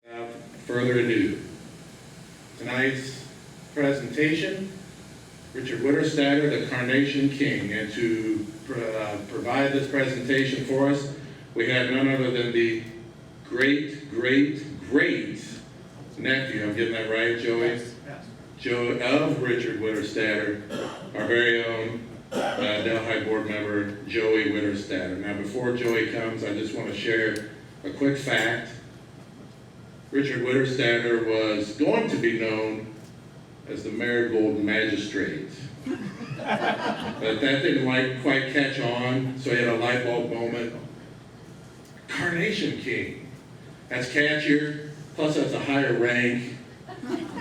Without further ado, tonight's presentation, Richard Witterstaetter, the Carnation King. And to provide this presentation for us, we have none other than the great nephew, I'm getting that right, Joey? Yes. Joe of Richard Witterstaetter, our very own Delhi board member, Joey Witterstaetter. Now, before Joey comes, I just want to share a quick fact. Richard Witterstaetter was going to be known as the Marigold Magistrate. But that didn't quite catch on, so he had a light bulb moment. Carnation King. That's catchier, plus that's a higher rank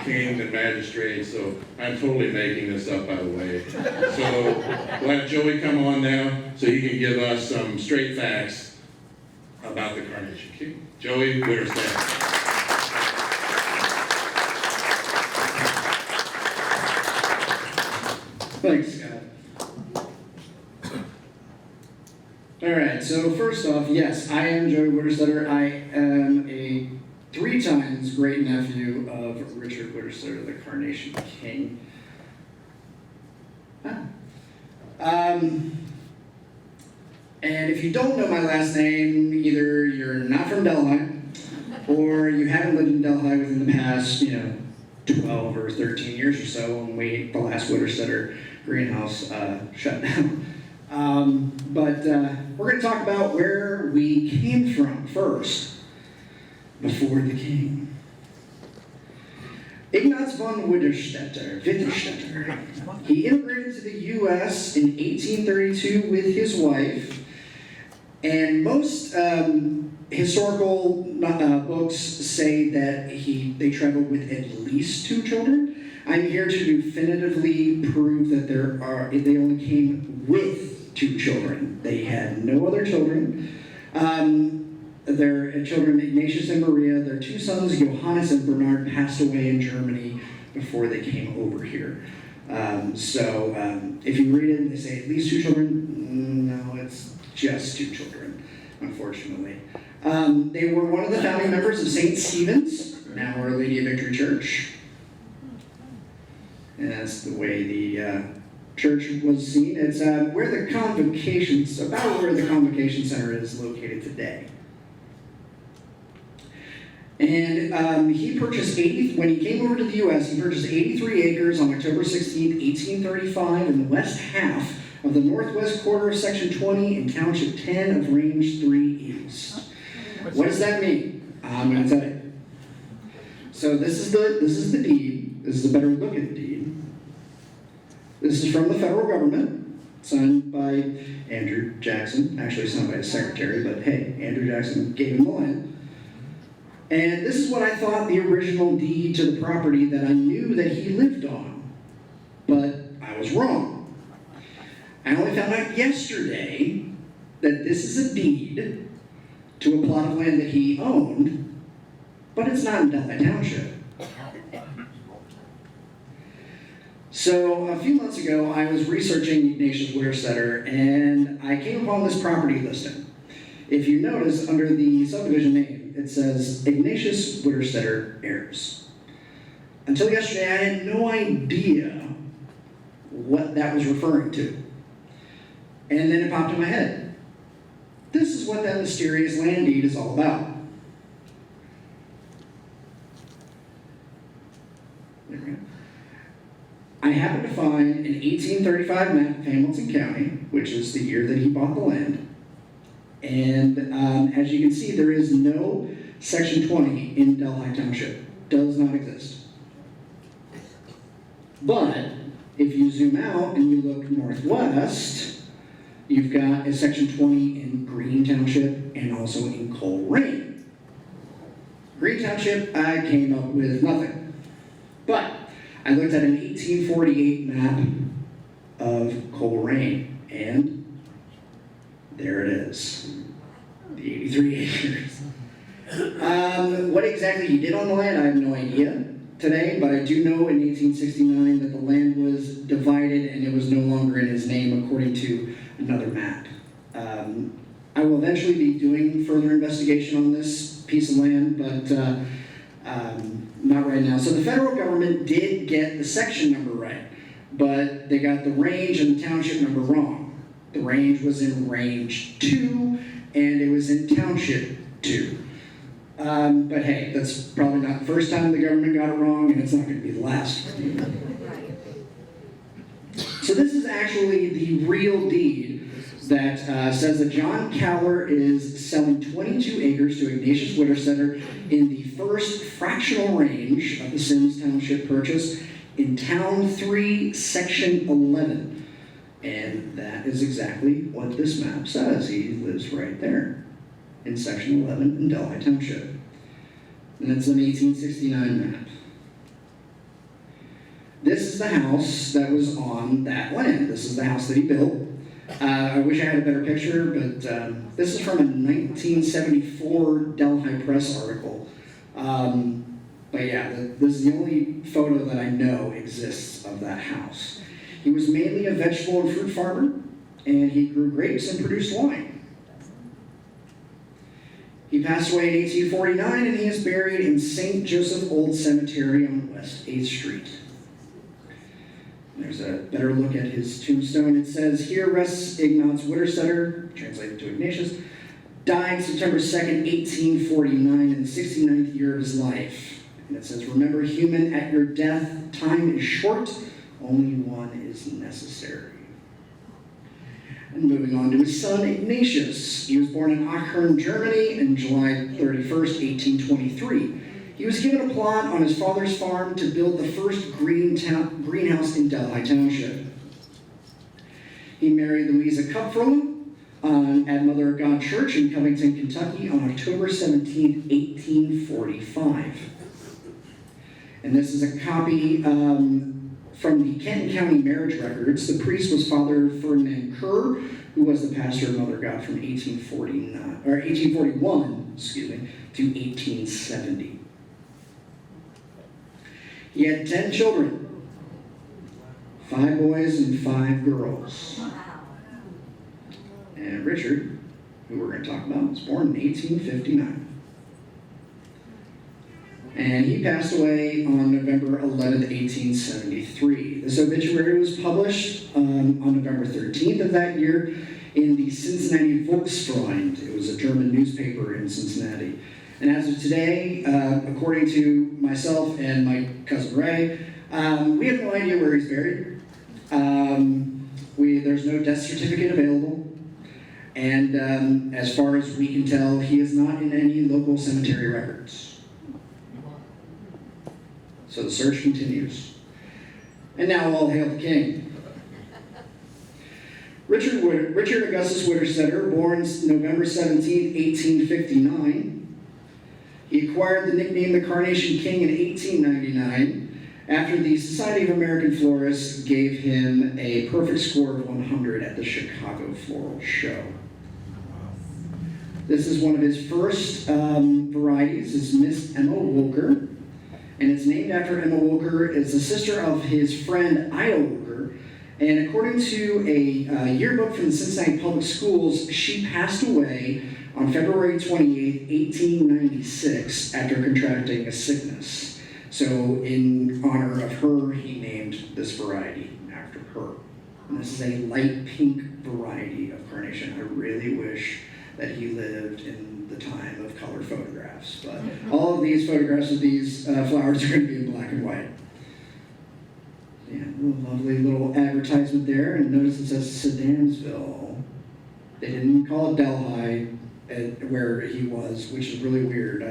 king than magistrate, so I'm totally making this up, by the way. So we'll have Joey come on now so he can give us some straight facts about the Carnation King. Joey Witterstaetter. Thanks, Scott. All right, so first off, yes, I am Joey Witterstaetter. I am a 3 times great nephew of Richard Witterstaetter, the Carnation King. And if you don't know my last name, either you're not from Delhi, or you haven't lived in Delhi within the past, 12 or 13 years or so, when the last Witterstaetter greenhouse shut down. But we're going to talk about where we came from first, before the king. Ignaz von Witterstaetter. He immigrated to the U.S. in 1832 with his wife, and most historical books say that they traveled with at least 2 children. I'm here to definitively prove that they only came with 2 children. They had no other children. Their children, Ignatius and Maria, their 2 sons, Johannes and Bernard, passed away in Germany before they came over here. So if you read it and they say at least 2 children, no, it's just 2 children, unfortunately. They were one of the founding members of St. Stephen's, now Our Lady of Victory Church. And that's the way the church was seen. It's about where the Convocation Center is located today. And he purchased when he came over to the U.S., he purchased 83 acres on October 16, 1835 in the west half of the northwest quarter of Section 20 in Township 10 of Range 3 East. What does that mean? I'm going to tell you. So this is the deed. This is a better look at the deed. This is from the federal government, signed by Andrew Jackson. Actually signed by his secretary, but hey, Andrew Jackson gave him the land. And this is what I thought the original deed to the property that I knew that he lived on. But I was wrong. I only found out yesterday that this is a deed to a plot of land that he owned, but it's not in Delhi Township. So a few months ago, I was researching Ignatius Witterstaetter, and I came upon this property listing. If you notice, under the subdivision name, it says Ignatius Witterstaetter heirs. Until yesterday, I had no idea what that was referring to. And then it popped in my head. This is what that mysterious land deed is all about. There we go. I happened to find an 1835 map of Hamilton County, which is the year that he bought the land. And as you can see, there is no Section 20 in Delhi Township. Does not exist. But if you zoom out and you look northwest, you've got a Section 20 in Green Township and also in Coleraine. Green Township, I came up with nothing. But I looked at an 1848 map of Coleraine, and there it is, the 83 acres. What exactly he did on the land, I have no idea today, but I do know in 1869 that the land was divided and it was no longer in his name according to another map. I will eventually be doing further investigation on this piece of land, but Not right now. So the federal government did get the section number right, but they got the range and the township number wrong. The range was in range 2, and it was in township 2. But hey, that's probably not the first time the government got it wrong, and it's not going to be the last. So this is actually the real deed that says that John Cowler is selling 22 acres to Ignatius Witterstaetter in the first fractional range of the Sims Township purchase in Town 3, Section 11. And that is exactly what this map says. He lives right there in Section 11 in Delhi Township. And it's an 1869 map. This is the house that was on that land. This is the house that he built. I wish I had a better picture, but this is from a 1974 Delhi Press article. But yeah, this is the only photo that I know exists of that house. He was mainly a vegetable and fruit farmer, and he grew grapes and produced wine. He passed away in 1849, and he is buried in St. Joseph Old Cemetery on West 8th Street. There's a better look at his tombstone. It says, "Here rests Ignaz Witterstaetter," translated to Ignatius, died September 2nd, 1849, in the 69th year of his life. And it says, "Remember, human, at your death, time is short, only one is necessary." And moving on to his son, Ignatius. He was born in Aachen, Germany, on July 31st, 1823. He was given a plot on his father's farm to build the first greenhouse in Delhi Township. He married Louisa Kupferle at Mother of God Church in Covington, Kentucky on October 17, 1845. And this is a copy from the Kenton County marriage records. The priest was Father Ferdinand Kerr, who was the pastor of Mother of God from 1841, to 1870. He had 10 children, 5 boys and 5 girls. And Richard, who we're going to talk about, was born in 1859. And he passed away on November 11th, 1873. This obituary was published on November 13th of that year in the Cincinnati Volksfreund. It was a German newspaper in Cincinnati. And as of today, according to myself and my cousin Ray, we have no idea where he's buried. There's no death certificate available. And as far as we can tell, he is not in any local cemetery records. So the search continues. And now all hail the king. Richard Augustus Witterstaetter, born November 17, 1859. He acquired the nickname the Carnation King in 1899 after the Society of American Florists gave him a perfect score of 100 at the Chicago Floral Show. This is one of his first varieties. It's Miss Emma Wolker, and it's named after Emma Wolker. It's the sister of his friend Ida Wolker, and according to a yearbook from the Cincinnati Public Schools, she passed away on February 28, 1896, after contracting a sickness. So in honor of her, he named this variety after her. And this is a light pink variety of carnation. I really wish that he lived in the time of color photographs. But all of these photographs of these flowers are going to be in black and white. Yeah, lovely little advertisement there. And notice it says Sedansville. They didn't call it Delhi, where he was, which is really weird.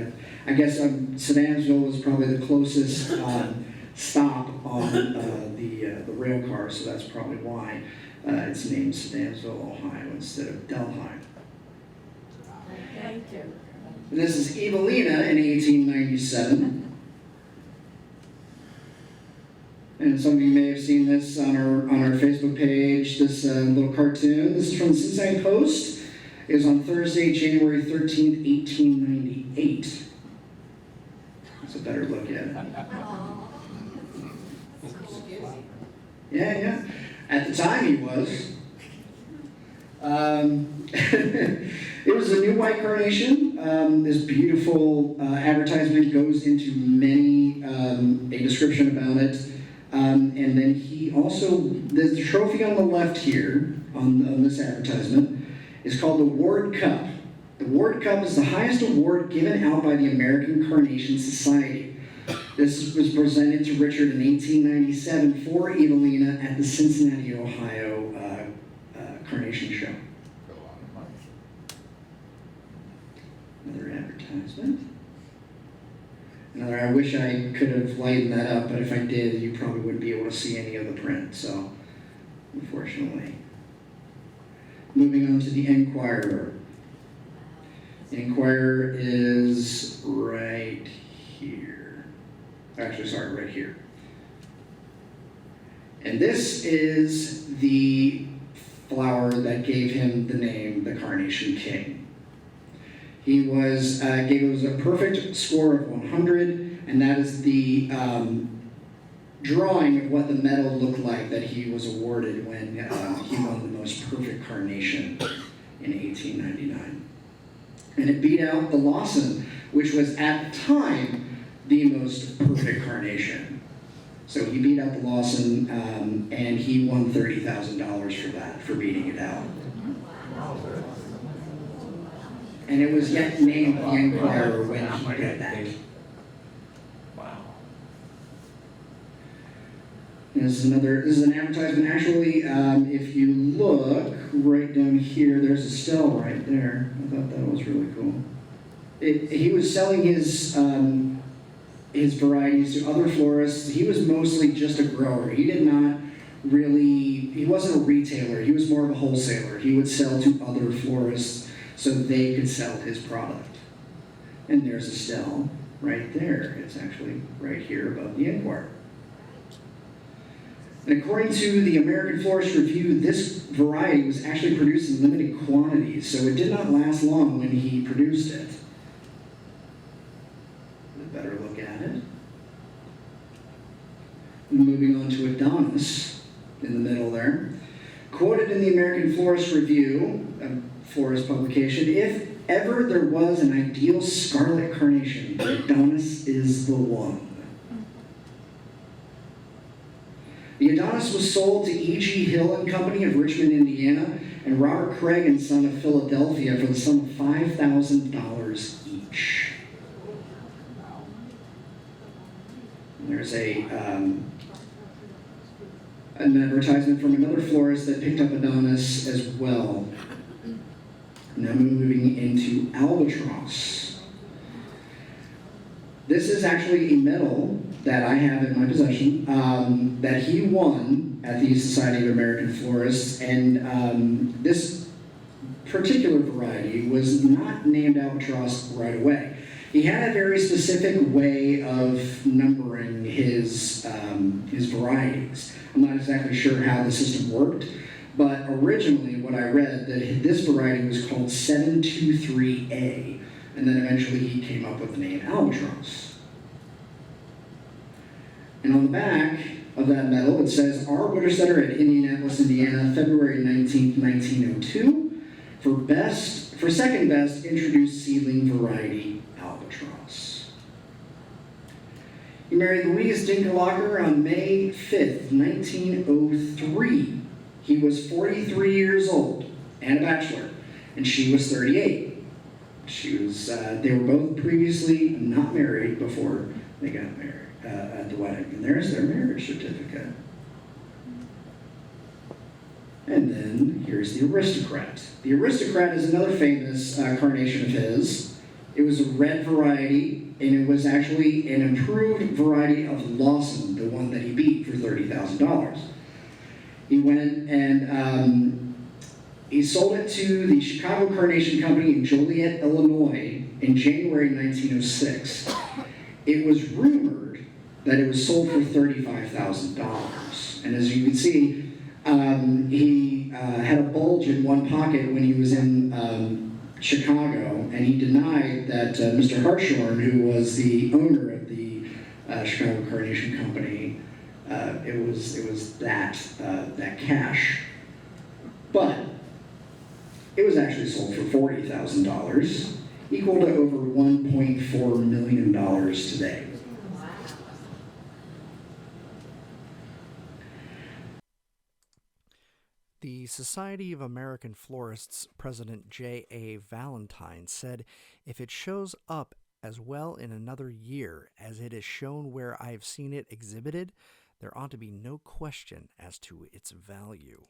I guess Sedansville was probably the closest stop on the rail car, so that's probably why it's named Sedansville, Ohio, instead of Delhi. Thank you. And this is Evelina in 1897. And some of you may have seen this on our Facebook page, this little cartoon. This is from the Cincinnati Post. It was on Thursday, January 13th, 1898. That's a better look at it. Yeah. At the time he was. It was a new white carnation. This beautiful advertisement goes into many, a description about it. And then he also, the trophy on the left here, on this advertisement, is called the Ward Cup. The Ward Cup is the highest award given out by the American Carnation Society. This was presented to Richard in 1897 for Evelina at the Cincinnati, Ohio Carnation Show. Another advertisement. Another, I wish I could have lightened that up, but if I did, you probably wouldn't be able to see any of the print, so unfortunately. Moving on to the Enquirer. The Enquirer is right here. Actually, sorry, right here. And this is the flower that gave him the name, the Carnation King. He was, gave us a perfect score of 100, and that is the drawing of what the medal looked like that he was awarded when he won the most perfect carnation in 1899. And it beat out the Lawson, which was at the time the most perfect carnation. So he beat out the Lawson, and he won $30,000 for that, for beating it out. And it was yet named the Enquirer when he did that. Wow. This is an advertisement. Actually, if you look right down here, there's a still right there. I thought that was really cool. He was selling his varieties to other florists. He was mostly just a grower. He did not really, he wasn't a retailer. He was more of a wholesaler. He would sell to other florists so they could sell his product. And there's a still right there. It's actually right here above the Enquirer. And according to the American Florist Review, this variety was actually produced in limited quantities, so it did not last long when he produced it. A better look at it. Moving on to Adonis in the middle there. Quoted in the American Florist Review, a florist publication, if ever there was an ideal scarlet carnation, Adonis is the one. The Adonis was sold to E.G. Hill and Company of Richmond, Indiana, and Robert Craig and Son of Philadelphia for the sum of $5,000 each. And there's an advertisement from another florist that picked up Adonis as well. Now moving into Albatross. This is actually a medal that I have in my possession that he won at the Society of American Florists, and this particular variety was not named Albatross right away. He had a very specific way of numbering his varieties. I'm not exactly sure how the system worked, but originally what I read, that this variety was called 723A, and then eventually he came up with the name Albatross. And on the back of that medal, it says, R. Witterstaetter at Indianapolis, Indiana, February 19th, 1902, for second best introduced seedling variety Albatross. He married Louise Dinkelhocker on May 5th, 1903. He was 43 years old and a bachelor, and she was 38. They were both previously not married before they got married at the wedding. And there's their marriage certificate. And then here's the Aristocrat. The Aristocrat is another famous carnation of his. It was a red variety, and it was actually an improved variety of Lawson, the one that he beat for $30,000. He went and he sold it to the Chicago Carnation Company in Joliet, Illinois in January 1906. It was rumored that it was sold for $35,000. And as you can see, he had a bulge in one pocket when he was in Chicago, and he denied that Mr. Hartshorn, who was the owner of the Chicago Carnation Company, it was that cash. But It was actually sold for $40,000, equal to over $1.4 million today. The Society of American Florists president J.A. Valentine said, "If it shows up as well in another year as it is shown where I have seen it exhibited, there ought to be no question as to its value."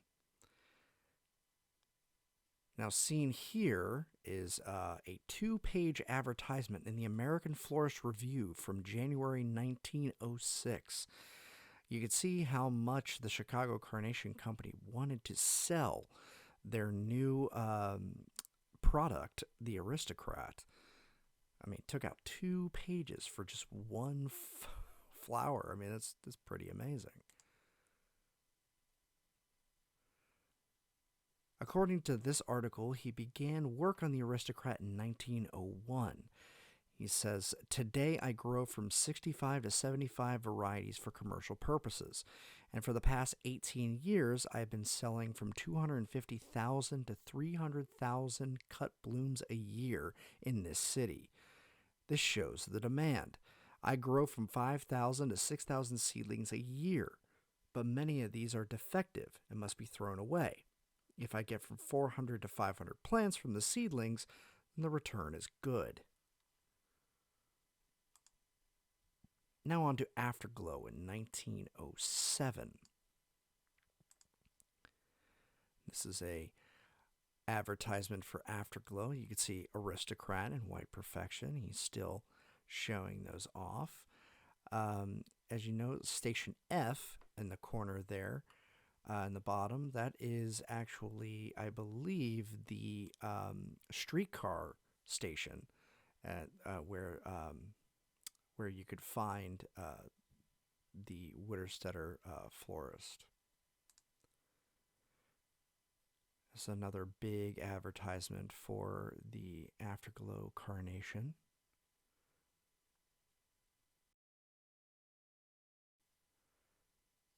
Now, seen here is a 2-page advertisement in the American Florist Review from January 1906. You could see how much the Chicago Carnation Company wanted to sell their new product, the Aristocrat. I mean, it took out 2 pages for just one flower. I mean, that's pretty amazing. According to this article, he began work on the Aristocrat in 1901. He says, "Today I grow from 65 to 75 varieties for commercial purposes, and for the past 18 years I have been selling from 250,000 to 300,000 cut blooms a year in this city. This shows the demand. I grow from 5,000 to 6,000 seedlings a year, but many of these are defective and must be thrown away. If I get from 400 to 500 plants from the seedlings, then the return is good." Now on to Afterglow in 1907. This is a advertisement for Afterglow. You can see Aristocrat and White Perfection. He's still showing those off. As you know, Station F in the corner there, in the bottom, that is actually, I believe, the streetcar station at, where you could find the Witterstaetter florist. This is another big advertisement for the Afterglow Carnation.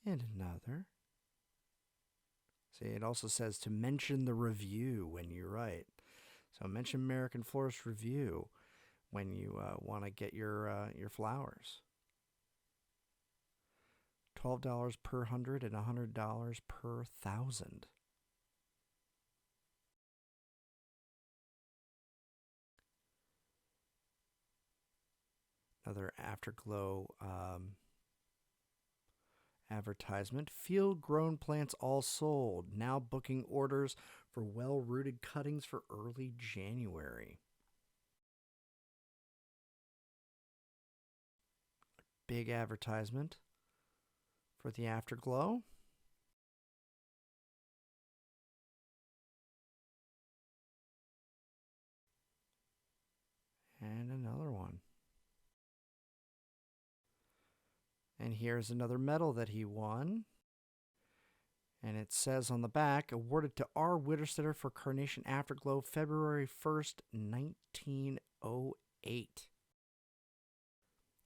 And another. See, it also says to mention the review when you write. So mention American Florist Review when you want to get your flowers. $12 per 100 and $100 per 1,000. Another Afterglow advertisement. Field-grown plants all sold. Now booking orders for well-rooted cuttings for early January. Big advertisement for the Afterglow. And another one. And here's another medal that he won. And it says on the back, awarded to R. Witterstaetter for Carnation Afterglow, February 1st, 1908.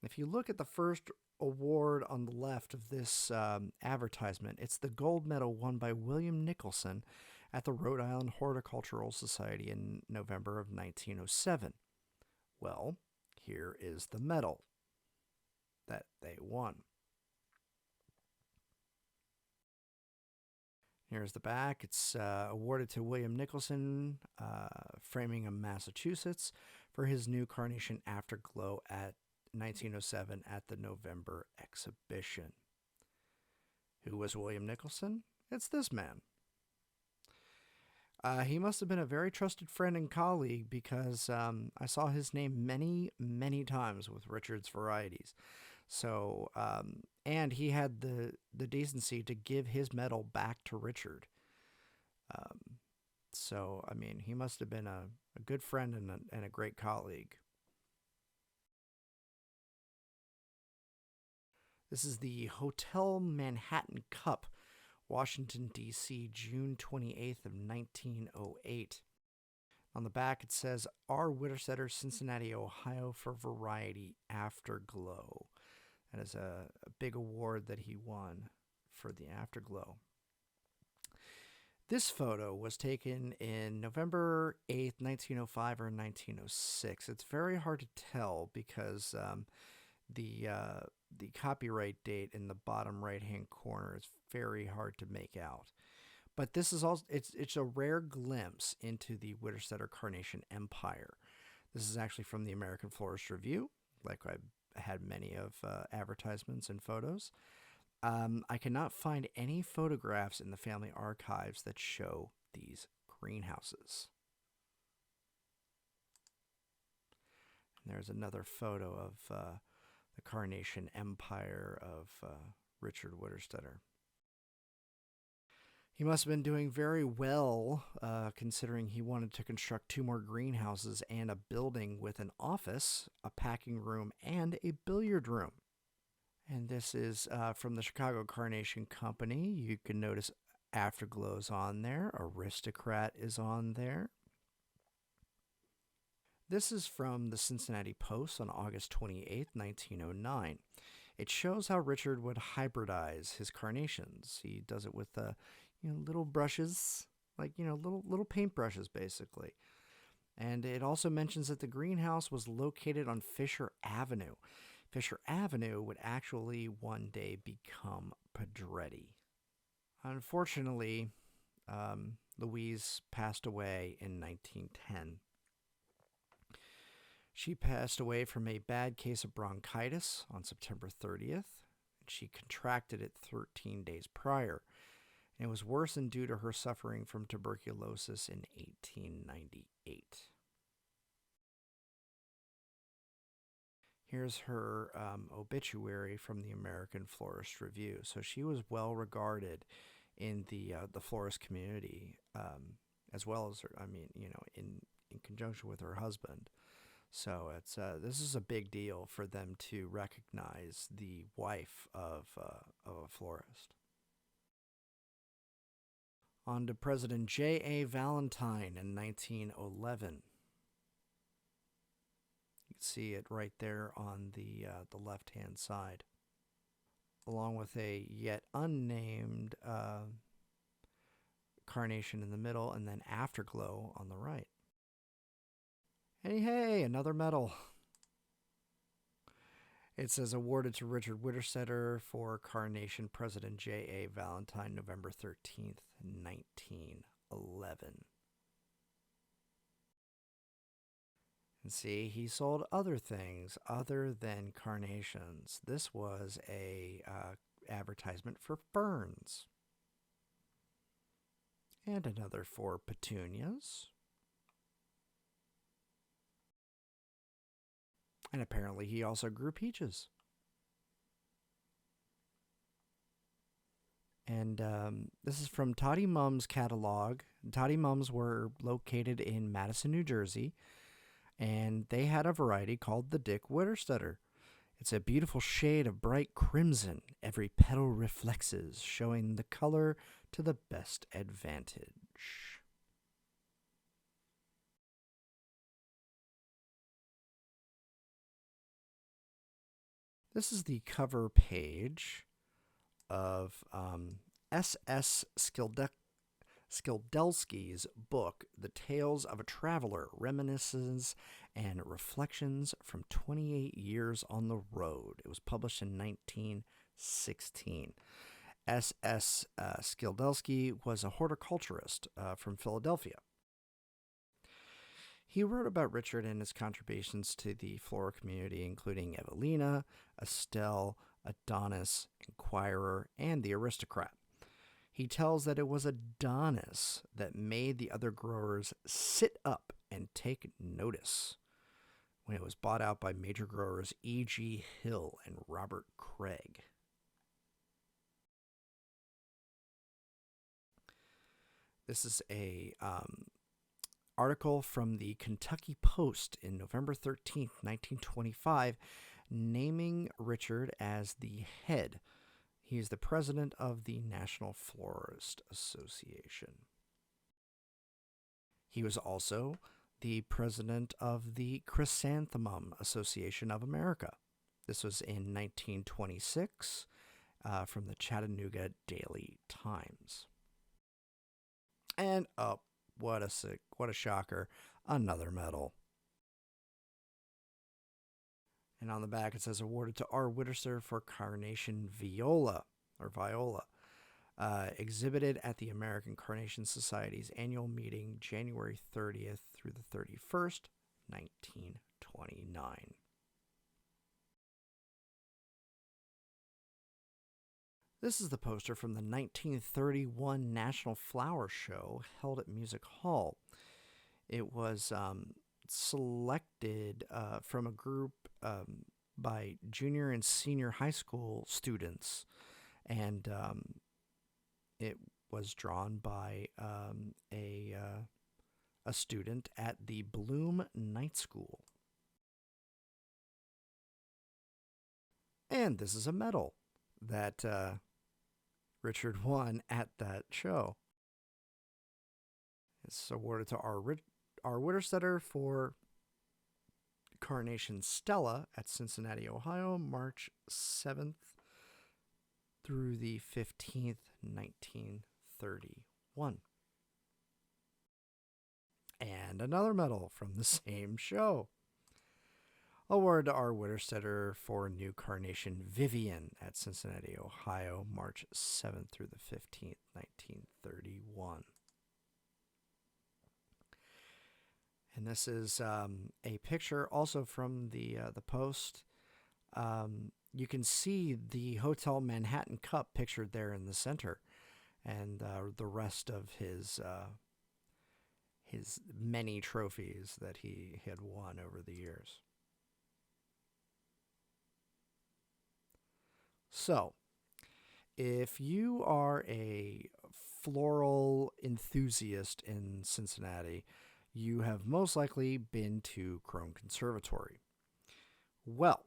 If you look at the first award on the left of this advertisement, it's the gold medal won by William Nicholson at the Rhode Island Horticultural Society in November of 1907. Well, here is the medal that they won. Here's the back. It's awarded to William Nicholson, Framingham, Massachusetts, for his new Carnation Afterglow at 1907 at the November exhibition. Who was William Nicholson? It's this man. He must have been a very trusted friend and colleague because I saw his name many, many times with Richard's varieties. So, and he had the decency to give his medal back to Richard. So, I mean, he must have been a good friend and a great colleague. This is the Hotel Manhattan Cup, Washington, D.C., June 28th of 1908. On the back, it says, R. Witterstaetter, Cincinnati, Ohio, for Variety Afterglow. That is a big award that he won for the Afterglow. This photo was taken in November 8th, 1905 or 1906. It's very hard to tell because the the copyright date in the bottom right-hand corner is very hard to make out. But this is also it's a rare glimpse into the Witterstaetter Carnation Empire. This is actually from the American Florist Review, like I had many of advertisements and photos. I cannot find any photographs in the family archives that show these greenhouses. And there's another photo of the Carnation Empire of Richard Witterstaetter. He must have been doing very well, considering he wanted to construct 2 more greenhouses and a building with an office, a packing room, and a billiard room. And this is from the Chicago Carnation Company. You can notice Afterglow's on there. Aristocrat is on there. This is from the Cincinnati Post on August 28th, 1909. It shows how Richard would hybridize his carnations. He does it with little brushes, like little paint brushes, basically. And it also mentions that the greenhouse was located on Fisher Avenue. Fisher Avenue would actually one day become Pedretti. Unfortunately, Louise passed away in 1910. She passed away from a bad case of bronchitis on September 30th. She contracted it 13 days prior, and it was worsened due to her suffering from tuberculosis in 1898. Here's her obituary from the American Florist Review. So she was well regarded in the florist community, as well as in conjunction with her husband. So it's this is a big deal for them to recognize the wife of a florist. On to President J.A. Valentine in 1911. You can see it right there on the left-hand side, along with a yet unnamed carnation in the middle, and then Afterglow on the right. Hey, another medal. It says awarded to Richard Witterstaetter for Carnation, President J.A. Valentine, November 13th, 1911. And see, he sold other things other than carnations. This was a advertisement for ferns. And another for petunias. And apparently he also grew peaches. And this is from Toddy Mum's catalog. Toddy Mums were located in Madison, New Jersey. And they had a variety called the Dick Witterstaetter. It's a beautiful shade of bright crimson. Every petal reflexes, showing the color to the best advantage. This is the cover page of S.S. Skildelsky's book, The Tales of a Traveler, Reminiscences and Reflections from 28 Years on the Road. It was published in 1916. S.S. Skildelsky was a horticulturist from Philadelphia. He wrote about Richard and his contributions to the floral community, including Evelina, Estelle, Adonis, Inquirer, and the Aristocrat. He tells that it was Adonis that made the other growers sit up and take notice when it was bought out by major growers E.G. Hill and Robert Craig. This is a article from the Kentucky Post in November 13th, 1925, naming Richard as the head. He is the president of the National Florist Association. He was also the president of the Chrysanthemum Association of America. This was in 1926 from the Chattanooga Daily Times. And what a shocker, another medal. And on the back it says awarded to R. Witterstaetter for Carnation Viola. Exhibited at the American Carnation Society's annual meeting January 30th through the 31st, 1929. This is the poster from the 1931 National Flower Show held at Music Hall. It was selected from a group by junior and senior high school students, and it was drawn by a student at the Bloom Night School. And this is a medal that Richard won at that show. It's awarded to R. Witterstaetter for Carnation Stella at Cincinnati, Ohio, March 7th through the 15th, 1931. And another medal from the same show. Award to R. Witterstaetter for New Carnation Vivian at Cincinnati, Ohio, March 7th through the 15th, 1931. And this is a picture also from the Post. You can see the Hotel Manhattan Cup pictured there in the center, and the rest of his many trophies that he had won over the years. So, if you are a floral enthusiast in Cincinnati, you have most likely been to Crone Conservatory. Well,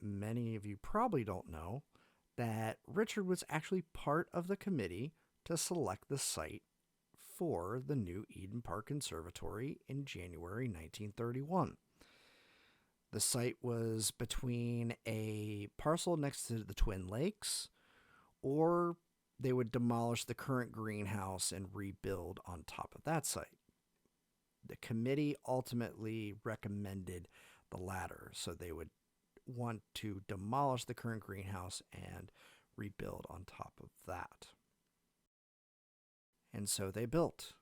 many of you probably don't know that Richard was actually part of the committee to select the site for the new Eden Park Conservatory in January 1931. The site was between a parcel next to the Twin Lakes, or they would demolish the current greenhouse and rebuild on top of that site. The committee ultimately recommended the latter, so they would want to demolish the current greenhouse and rebuild on top of that. And so they built.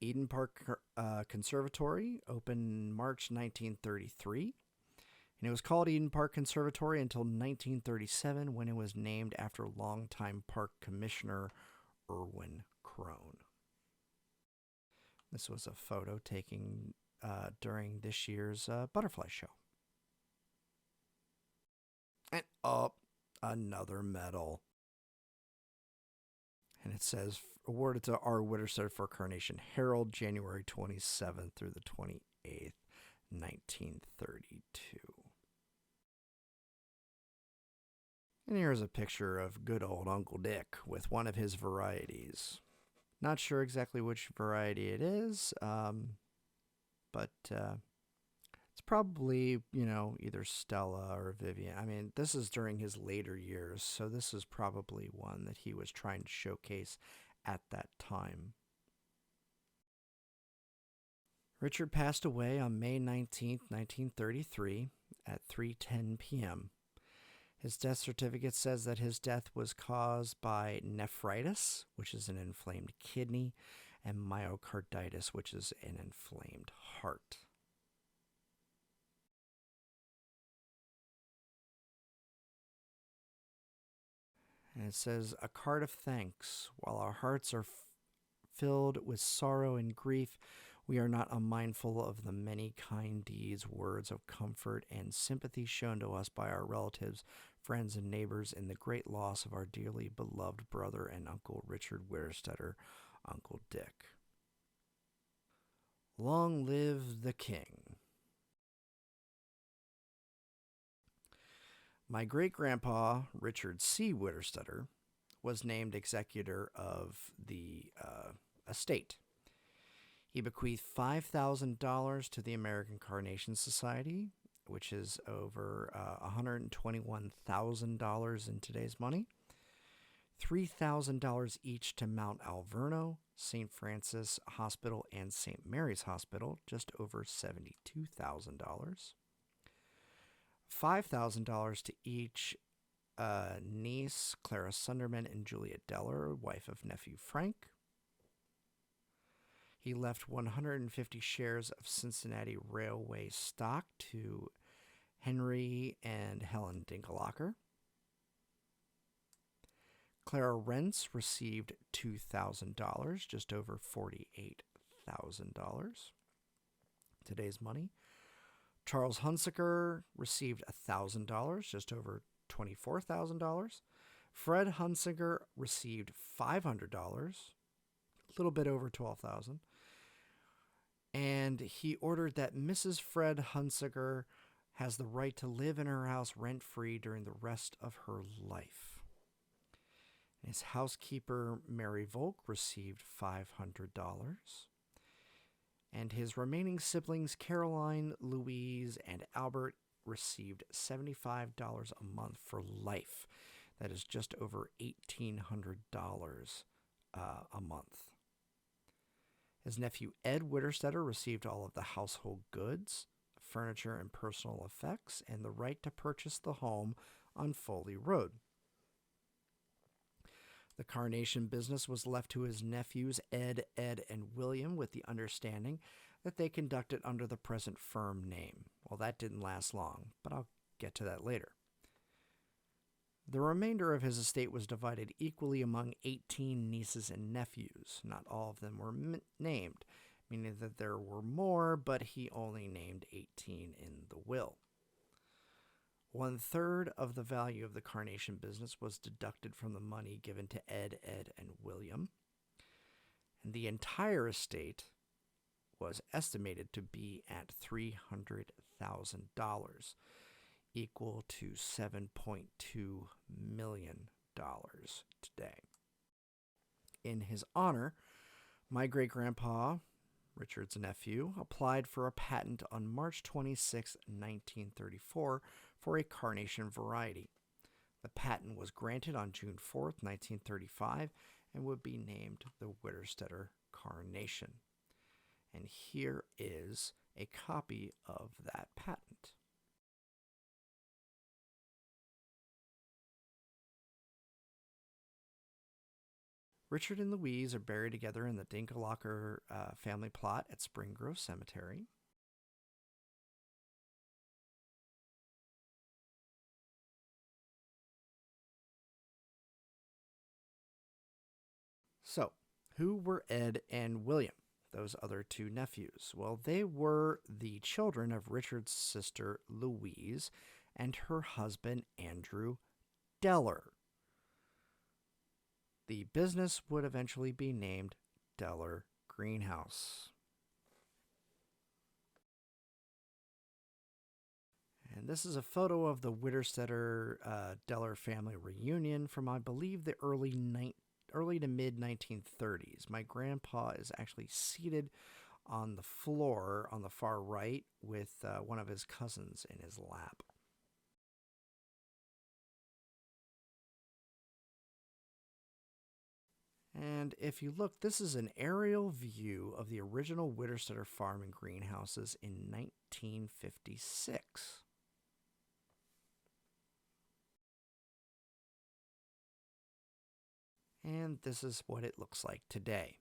Eden Park Conservatory opened March 1933. And it was called Eden Park Conservatory until 1937, when it was named after longtime park commissioner Irwin Crone. This was a photo taken during this year's butterfly show. And another medal. And it says, awarded to R. Witterstaetter for Carnation Herald, January 27th through the 28th, 1932. And here's a picture of good old Uncle Dick with one of his varieties. Not sure exactly which variety it is, but it's probably, either Stella or Vivian. I mean, this is during his later years, so this is probably one that he was trying to showcase at that time. Richard passed away on May 19th, 1933 at 3:10 p.m. His death certificate says that his death was caused by nephritis, which is an inflamed kidney, and myocarditis, which is an inflamed heart. And it says, a card of thanks. While our hearts are filled with sorrow and grief, we are not unmindful of the many kind deeds, words of comfort, and sympathy shown to us by our relatives, friends, and neighbors in the great loss of our dearly beloved brother and uncle Richard Witterstaetter, Uncle Dick. Long live the king. My great-grandpa, Richard C. Witterstaetter, was named executor of the estate. He bequeathed $5,000 to the American Carnation Society, which is over $121,000 in today's money, $3,000 each to Mount Alverno, St. Francis Hospital, and St. Mary's Hospital, just over $72,000. $5,000 to each niece, Clara Sunderman and Julia Deller, wife of nephew Frank. He left 150 shares of Cincinnati Railway stock to Henry and Helen Dinkelacher. Clara Rentz received $2,000, just over $48,000. Today's money. Charles Hunsaker received $1,000, just over $24,000. Fred Hunsaker received $500, a little bit over $12,000. And he ordered that Mrs. Fred Hunsaker has the right to live in her house rent-free during the rest of her life. His housekeeper, Mary Volk, received $500. And his remaining siblings, Caroline, Louise, and Albert, received $75 a month for life. That is just over $1,800 a month. His nephew, Ed Witterstaetter, received all of the household goods, furniture, and personal effects, and the right to purchase the home on Foley Road. The Carnation business was left to his nephews, Ed, and William, with the understanding that they conduct it under the present firm name. Well, that didn't last long, but I'll get to that later. The remainder of his estate was divided equally among 18 nieces and nephews. Not all of them were named, meaning that there were more, but he only named 18 in the will. 1/3 of the value of the Carnation business was deducted from the money given to Ed, and William. And the entire estate was estimated to be at $300,000, equal to $7.2 million today. In his honor, my great-grandpa, Richard's nephew, applied for a patent on March 26, 1934, for a Carnation variety. The patent was granted on June 4, 1935, and would be named the Witterstaetter Carnation. And here is a copy of that patent. Richard and Louise are buried together in the Dinkelacher family plot at Spring Grove Cemetery. So, who were Ed and William, those other two nephews? Well, they were the children of Richard's sister Louise and her husband Andrew Deller. The business would eventually be named Deller Greenhouse. And this is a photo of the Witterstaetter Deller family reunion from, I believe, the early to mid 1930s. My grandpa is actually seated on the floor on the far right with one of his cousins in his lap. And if you look, this is an aerial view of the original Witterstaetter farm and greenhouses in 1956. And this is what it looks like today.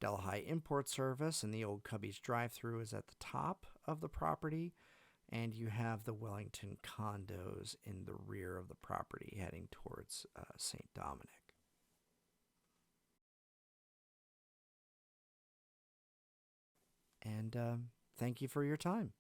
Delhi Import Service and the old Cubby's drive-thru is at the top of the property, and you have the Wellington condos in the rear of the property heading towards St. Dominic. And thank you for your time.